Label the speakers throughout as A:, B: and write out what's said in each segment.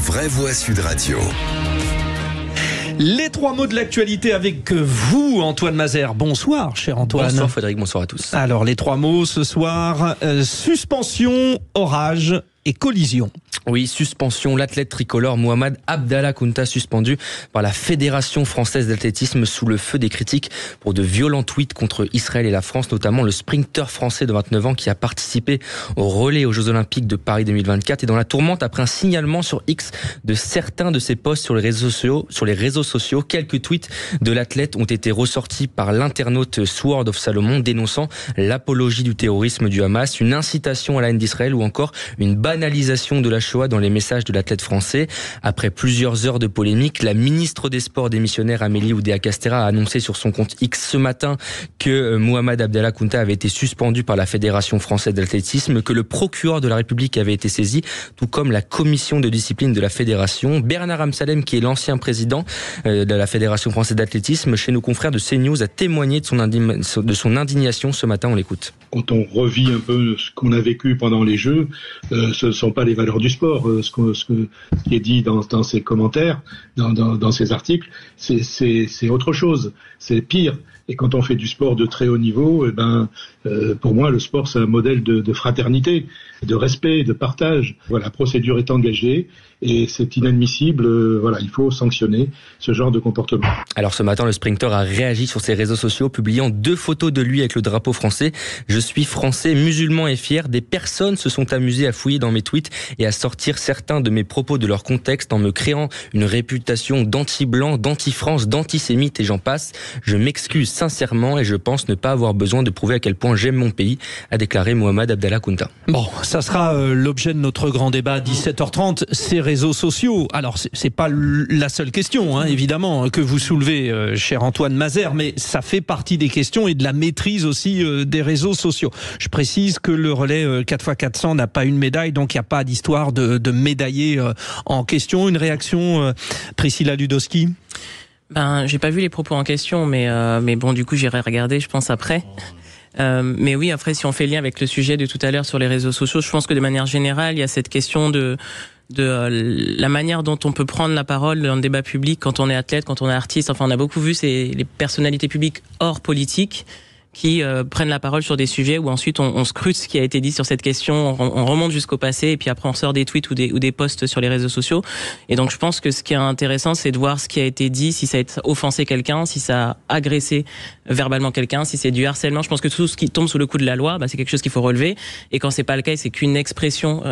A: vraies voix Sud Radio.
B: Les trois mots de l'actualité avec vous, Antoine Mazère. Bonsoir, cher Antoine.
C: Bonsoir Frédéric, bonsoir à tous.
B: Alors, les trois mots ce soir, suspension, orage et collision.
C: Oui, suspension. L'athlète tricolore Mohamed Abdallah Kounta suspendu par la Fédération française d'athlétisme sous le feu des critiques pour de violents tweets contre Israël et la France, notamment le sprinter français de 29 ans qui a participé au relais aux Jeux Olympiques de Paris 2024 et dans la tourmente après un signalement sur X de certains de ses posts sur les réseaux sociaux. Quelques tweets de l'athlète ont été ressortis par l'internaute Sword of Salomon dénonçant l'apologie du terrorisme du Hamas, une incitation à la haine d'Israël ou encore une banalisation de la Shoah dans les messages de l'athlète français. Après plusieurs heures de polémique, la ministre des Sports démissionnaire Amélie Oudéa-Castéra a annoncé sur son compte X ce matin que Mohamed Abdallah Kounta avait été suspendu par la Fédération française d'athlétisme, que le procureur de la République avait été saisi, tout comme la commission de discipline de la Fédération. Bernard Amsalem, qui est l'ancien président de la Fédération française d'athlétisme, chez nos confrères de CNews, a témoigné de son indignation ce matin. On l'écoute.
D: Quand on revit un peu ce qu'on a vécu pendant les Jeux, ce ne sont pas les valeurs du sport. Ce qui est dit dans ces commentaires, dans ces articles, c'est autre chose. C'est pire. Et quand on fait du sport de très haut niveau, pour moi, le sport, c'est un modèle de fraternité, de respect, de partage. Voilà, la procédure est engagée et c'est inadmissible. Il faut sanctionner ce genre de comportement.
C: Alors ce matin, le sprinter a réagi sur ses réseaux sociaux, publiant 2 photos de lui avec le drapeau français. Je suis français, musulman et fier. Des personnes se sont amusées à fouiller dans mes tweets et à sortir certains de mes propos de leur contexte en me créant une réputation d'anti-blanc, d'anti-France, d'antisémite et j'en passe. Je m'excuse sincèrement et je pense ne pas avoir besoin de prouver à quel point j'aime mon pays, a déclaré Mohamed Abdallah Kounta.
B: Bon, ça sera l'objet de notre grand débat à 17h30, ces réseaux sociaux. Alors, c'est pas la seule question, évidemment, que vous soulevez, cher Antoine Mazère, mais ça fait partie des questions et de la maîtrise aussi des réseaux sociaux. Je précise que le relais 4x400 n'a pas une médaille, donc il n'y a pas d'histoire de médaillé en question. Une réaction, Priscilla Ludowski ?
E: J'ai pas vu les propos en question, mais bon, du coup, j'irai regarder, je pense, après. Mais oui, après, si on fait lien avec le sujet de tout à l'heure sur les réseaux sociaux, je pense que de manière générale, il y a cette question de la manière dont on peut prendre la parole dans le débat public quand on est athlète, quand on est artiste. Enfin, on a beaucoup vu les personnalités publiques hors politique qui prennent la parole sur des sujets où ensuite on scrute ce qui a été dit sur cette question, on remonte jusqu'au passé et puis après on sort des tweets ou des posts sur les réseaux sociaux. Et donc je pense que ce qui est intéressant, c'est de voir ce qui a été dit, si ça a offensé quelqu'un, si ça a agressé verbalement quelqu'un, si c'est du harcèlement. Je pense que tout ce qui tombe sous le coup de la loi, c'est quelque chose qu'il faut relever. Et quand c'est pas le cas, c'est qu'une expression,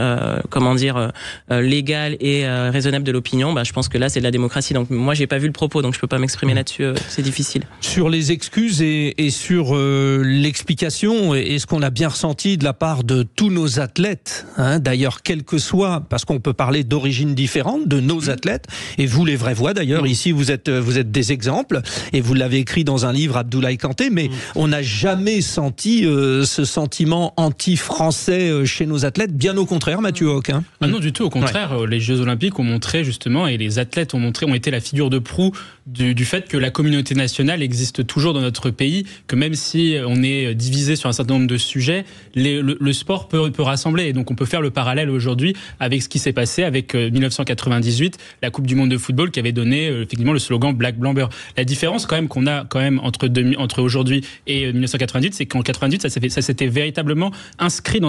E: légale et raisonnable de l'opinion. Je pense que là c'est de la démocratie. Donc moi j'ai pas vu le propos, donc je peux pas m'exprimer là-dessus. C'est difficile.
B: Sur les excuses et sur l'explication et ce qu'on a bien ressenti de la part de tous nos athlètes, d'ailleurs quel que soit, parce qu'on peut parler d'origines différentes de nos athlètes, et vous les vraies voix d'ailleurs, ici vous êtes des exemples, et vous l'avez écrit dans un livre, Abdoulaye Kanté, mais on n'a jamais senti ce sentiment anti-français chez nos athlètes, bien au contraire, Mathieu Hoc.
F: Non du tout, au contraire, les Jeux Olympiques ont montré justement, et les athlètes ont été la figure de proue du fait que la communauté nationale existe toujours dans notre pays, que même si on est divisé sur un certain nombre de sujets, le sport peut rassembler. Et donc on peut faire le parallèle aujourd'hui avec ce qui s'est passé avec 1998, la Coupe du Monde de football qui avait donné effectivement le slogan Black Blanc Beurre. La différence quand même qu'on a entre aujourd'hui et 1998, c'est qu'en 98 ça s'était véritablement inscrit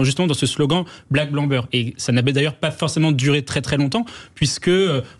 F: justement dans ce slogan Black Blanc Beurre. Et ça n'avait d'ailleurs pas forcément duré très très longtemps, puisque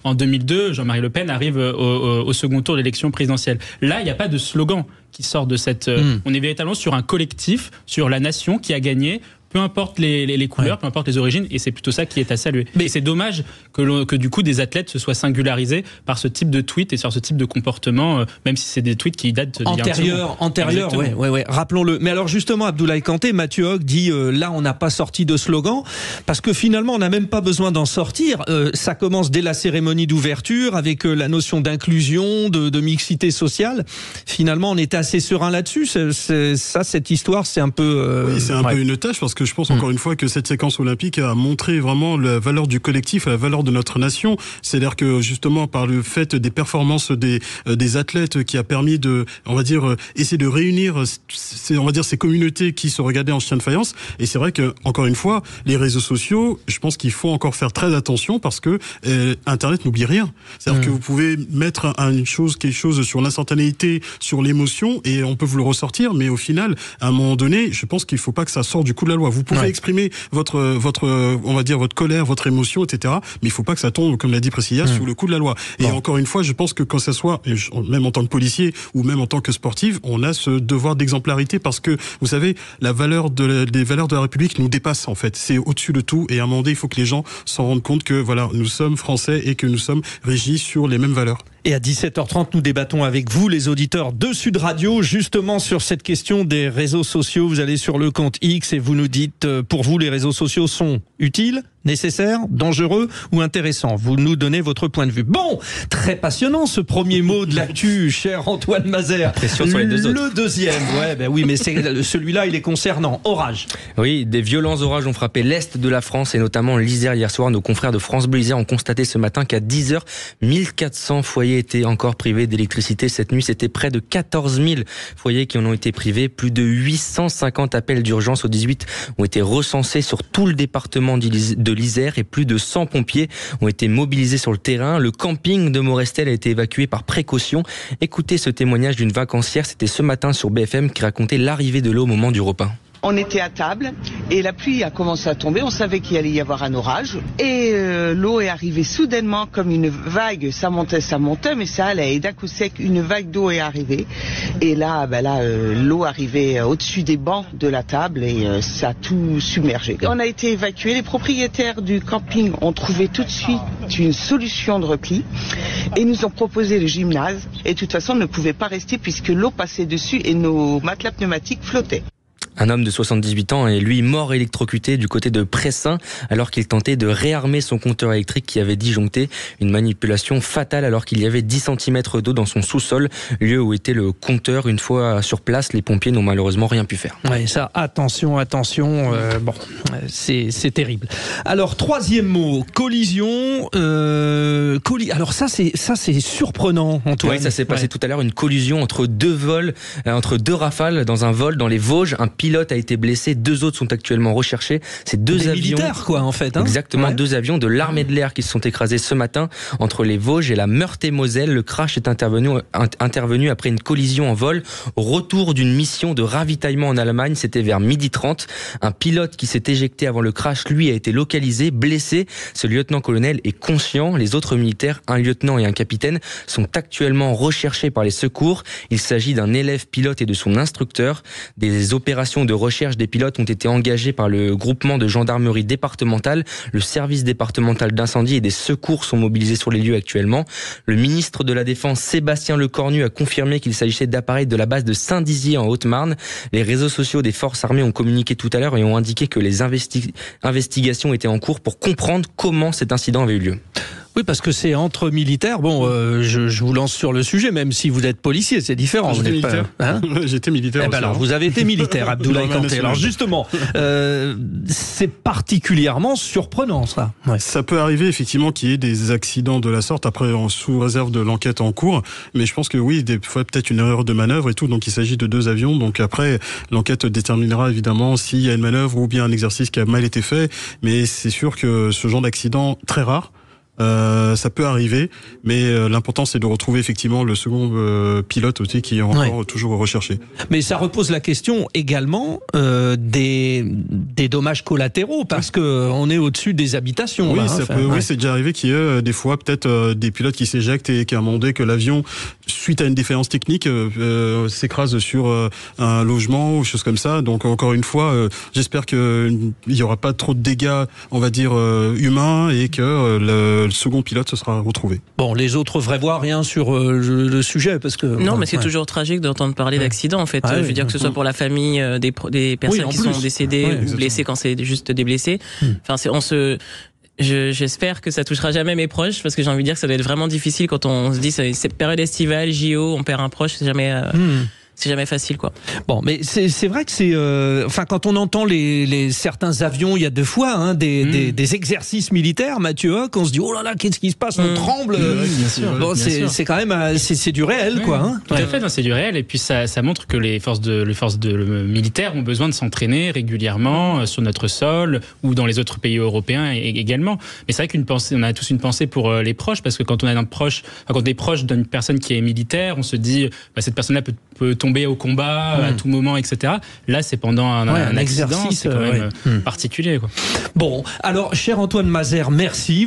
F: en 2002, Jean-Marie Le Pen arrive au second tour de l'élection présidentielle. Là, il n'y a pas de slogan qui sort de cette... On est véritablement sur un collectif, sur la nation qui a gagné, peu importe les couleurs, peu importe les origines, et c'est plutôt ça qui est à saluer. Mais c'est dommage que du coup des athlètes se soient singularisés par ce type de tweet et sur ce type de comportement, même si c'est des tweets qui datent
B: antérieurs, ouais. Rappelons-le. Mais alors justement, Abdoulaye Kanté, Mathieu Hoc dit là on n'a pas sorti de slogan parce que finalement on n'a même pas besoin d'en sortir. Ça commence dès la cérémonie d'ouverture avec la notion d'inclusion, de mixité sociale. Finalement, on était assez serein là-dessus. Cette histoire, c'est un peu.
G: Oui, c'est un peu une tâche parce que
A: que je pense encore une fois que cette séquence olympique a montré vraiment la valeur du collectif, la valeur de notre nation. C'est-à-dire que justement par le fait des performances des athlètes qui a permis de, on va dire, essayer de réunir, on va dire, ces communautés qui se regardaient en chien de faïence. Et c'est vrai que encore une fois, les réseaux sociaux, je pense qu'il faut encore faire très attention parce que Internet n'oublie rien. C'est-à-dire que vous pouvez mettre quelque chose sur l'instantanéité, sur l'émotion, et on peut vous le ressortir, mais au final, à un moment donné, je pense qu'il faut pas que ça sorte du coup de la loi. Vous pouvez exprimer votre, on va dire, votre colère, votre émotion, etc. Mais il faut pas que ça tombe, comme l'a dit Priscilla, sous le coup de la loi. Et encore une fois, je pense que quand ça soit, même en tant que policier ou même en tant que sportif, on a ce devoir d'exemplarité parce que, vous savez, les valeurs de la République nous dépassent, en fait. C'est au-dessus de tout. Et à un moment donné, il faut que les gens s'en rendent compte que, voilà, nous sommes français et que nous sommes régis sur les mêmes valeurs.
B: Et à 17h30, nous débattons avec vous, les auditeurs de Sud Radio, justement sur cette question des réseaux sociaux. Vous allez sur le compte X et vous nous dites, pour vous, les réseaux sociaux sont utiles, nécessaires, dangereux ou intéressants. Vous nous donnez votre point de vue. Bon, très passionnant ce premier mot de l'actu, cher Antoine Mazère.
C: Pression sur les deux autres.
B: Le deuxième, oui, mais celui-là, il est concernant. Orage.
C: Oui, des violents orages ont frappé l'est de la France et notamment l'Isère hier soir. Nos confrères de France Bleu Isère ont constaté ce matin qu'à 10h, 1400 foyers étaient encore privés d'électricité. Cette nuit, c'était près de 14 000 foyers qui en ont été privés. Plus de 850 appels d'urgence au 18 ont été recensés sur tout le département de l'Isère et plus de 100 pompiers ont été mobilisés sur le terrain. Le camping de Morestel a été évacué par précaution. Écoutez ce témoignage d'une vacancière, c'était ce matin sur BFM, qui racontait l'arrivée de l'eau au moment du repas.
G: On était à table et la pluie a commencé à tomber. On savait qu'il allait y avoir un orage et l'eau est arrivée soudainement comme une vague. Ça montait, mais ça allait. Et d'un coup sec, une vague d'eau est arrivée. Et là, l'eau arrivait au-dessus des bancs de la table et ça a tout submergé. On a été évacués. Les propriétaires du camping ont trouvé tout de suite une solution de repli et nous ont proposé le gymnase. Et de toute façon, on ne pouvait pas rester puisque l'eau passait dessus et nos matelas pneumatiques flottaient.
C: Un homme de 78 ans est lui mort électrocuté du côté de Pressin alors qu'il tentait de réarmer son compteur électrique qui avait disjoncté. Une manipulation fatale alors qu'il y avait 10 cm d'eau dans son sous-sol, lieu où était le compteur. Une fois sur place, les pompiers n'ont malheureusement rien pu faire.
B: Oui, ça, attention, c'est terrible. Alors, troisième mot, collision. Alors ça, c'est surprenant, Antoine.
C: Oui, ça s'est passé tout à l'heure, une collision entre deux rafales dans un vol dans les Vosges. Un pilote a été blessé, 2 autres sont actuellement recherchés. C'est deux avions
B: militaires, quoi, en fait.
C: Exactement, 2 avions de l'armée de l'air qui se sont écrasés ce matin entre les Vosges et la Meurthe-et-Moselle. Le crash est intervenu après une collision en vol au retour d'une mission de ravitaillement en Allemagne. C'était vers 12h30. Un pilote qui s'est éjecté avant le crash, lui, a été localisé, blessé. Ce lieutenant-colonel est conscient. Les autres militaires, un lieutenant et un capitaine, sont actuellement recherchés par les secours. Il s'agit d'un élève pilote et de son instructeur. Des opérations de recherche des pilotes ont été engagées par le groupement de gendarmerie départementale. Le service départemental d'incendie et des secours sont mobilisés sur les lieux actuellement. Le ministre de la Défense, Sébastien Lecornu, a confirmé qu'il s'agissait d'appareils de la base de Saint-Dizier en Haute-Marne. Les réseaux sociaux des forces armées ont communiqué tout à l'heure et ont indiqué que les investigations étaient en cours pour comprendre comment cet incident avait eu lieu.
B: Oui, parce que c'est entre militaires. Bon, je vous lance sur le sujet, même si vous êtes policier, c'est différent.
A: J'étais militaire. J'étais militaire.
B: Alors, vous avez été militaire, Abdoulaye Kanté. Alors justement, c'est particulièrement surprenant, ça. Ouais.
A: Ça peut arriver effectivement qu'il y ait des accidents de la sorte, après sous réserve de l'enquête en cours. Mais je pense que oui, des fois peut-être une erreur de manœuvre et tout. Donc il s'agit de 2 avions. Donc après, l'enquête déterminera évidemment s'il y a une manœuvre ou bien un exercice qui a mal été fait. Mais c'est sûr que ce genre d'accident très rare. Ça peut arriver, mais l'important c'est de retrouver effectivement le second pilote aussi qui est encore toujours recherché.
B: Mais ça repose la question également des dommages collatéraux parce que on est au-dessus des habitations.
A: Oui,
B: là,
A: oui, c'est déjà arrivé qu'il y ait des fois peut-être des pilotes qui s'éjectent et qu'à un moment donné que l'avion, suite à une défaillance technique, s'écrase sur un logement ou choses comme ça. Donc encore une fois, j'espère qu'il y aura pas trop de dégâts, on va dire humains, et que le second pilote se sera retrouvé.
B: Bon, les autres devraient voir rien sur le sujet parce que
E: non, mais c'est toujours tragique d'entendre parler d'accidents en fait. Je veux dire que ce soit pour la famille des personnes qui sont décédées ou blessées quand c'est juste des blessés. Enfin, j'espère que ça touchera jamais mes proches parce que j'ai envie de dire que ça doit être vraiment difficile quand on se dit cette période estivale, JO, on perd un proche, c'est jamais c'est jamais facile, quoi.
B: Bon, mais c'est vrai que c'est, enfin, quand on entend les certains avions, il y a 2 fois des exercices militaires, Mathieu Hoc, on se dit oh là là, qu'est-ce qui se passe, on tremble.
F: Bien sûr.
B: Bon, c'est quand même, c'est du réel, quoi. Hein.
F: Tout à fait, c'est du réel, et puis ça montre que les forces militaires ont besoin de s'entraîner régulièrement sur notre sol ou dans les autres pays européens également. Mais c'est vrai on a tous une pensée pour les proches, parce que quand on est proche d'une personne qui est militaire, on se dit cette personne-là peut tomber au combat à tout moment, etc. Là, c'est pendant un exercice, c'est quand même particulier, quoi.
B: Bon, alors, cher Antoine Mazer, merci.